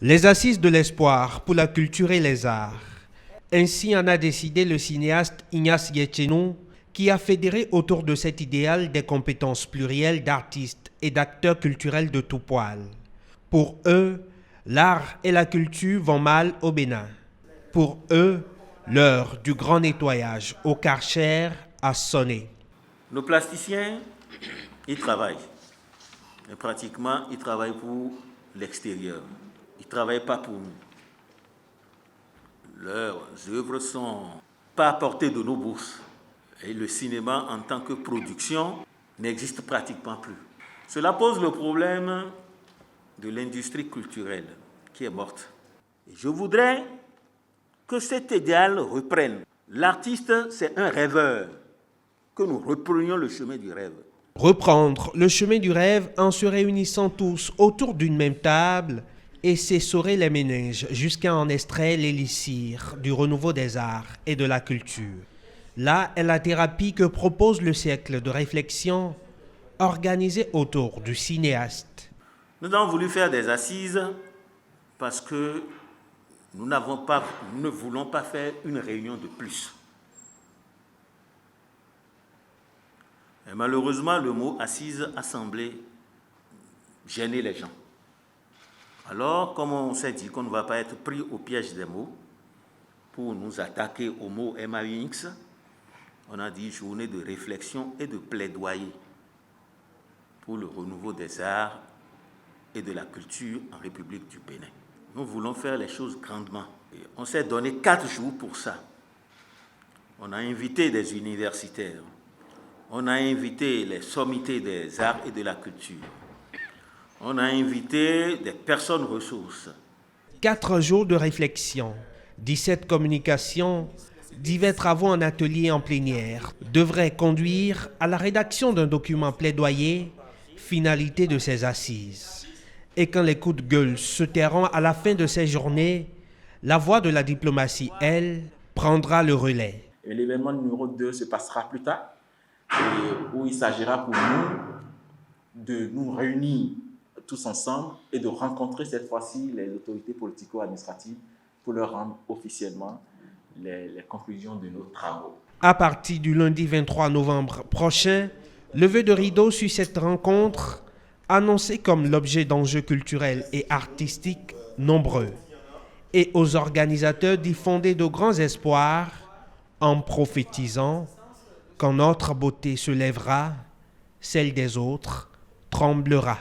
Les assises de l'espoir pour la culture et les arts. Ainsi en a décidé le cinéaste Ignace Yetchenou, qui a fédéré autour de cet idéal des compétences plurielles d'artistes et d'acteurs culturels de tout poil. Pour eux, l'art et la culture vont mal au Bénin. Pour eux, l'heure du grand nettoyage au Karcher a sonné. Nos plasticiens, ils travaillent. Mais pratiquement, ils travaillent pour l'extérieur. Ils ne travaillent pas pour nous. Leurs œuvres ne sont pas à portée de nos bourses. Et le cinéma, en tant que production, n'existe pratiquement plus. Cela pose le problème de l'industrie culturelle qui est morte. Et je voudrais que cet idéal reprenne. L'artiste, c'est un rêveur. Que nous reprenions le chemin du rêve. Reprendre le chemin du rêve en se réunissant tous autour d'une même table et s'essorer les méninges jusqu'à en extraire l'élixir du renouveau des arts et de la culture. Là est la thérapie que propose le cercle de réflexion organisé autour du cinéaste. Nous avons voulu faire des assises parce que nous ne voulons pas faire une réunion de plus. Et malheureusement, le mot assise a semblé gêner les gens. Alors, comme on s'est dit qu'on ne va pas être pris au piège des mots, pour nous attaquer au mot MAUX, on a dit journée de réflexion et de plaidoyer pour le renouveau des arts et de la culture en République du Bénin. Nous voulons faire les choses grandement. Et on s'est donné 4 jours pour ça. On a invité des universitaires. On a invité les sommités des arts et de la culture. On a invité des personnes ressources. 4 jours de réflexion, 17 communications, divers travaux en atelier et en plénière devraient conduire à la rédaction d'un document plaidoyer, finalité de ces assises. Et quand les coups de gueule se tairont à la fin de ces journées, la voix de la diplomatie, elle, prendra le relais. Et l'événement numéro 2 se passera plus tard, où il s'agira pour nous de nous réunir tous ensemble et de rencontrer cette fois-ci les autorités politico-administratives pour leur rendre officiellement les conclusions de nos travaux. À partir du lundi 23 novembre prochain, levée de rideau sur cette rencontre annoncée comme l'objet d'enjeux culturels et artistiques nombreux, et aux organisateurs d'y fonder de grands espoirs en prophétisant quand notre beauté se lèvera, celle des autres tremblera.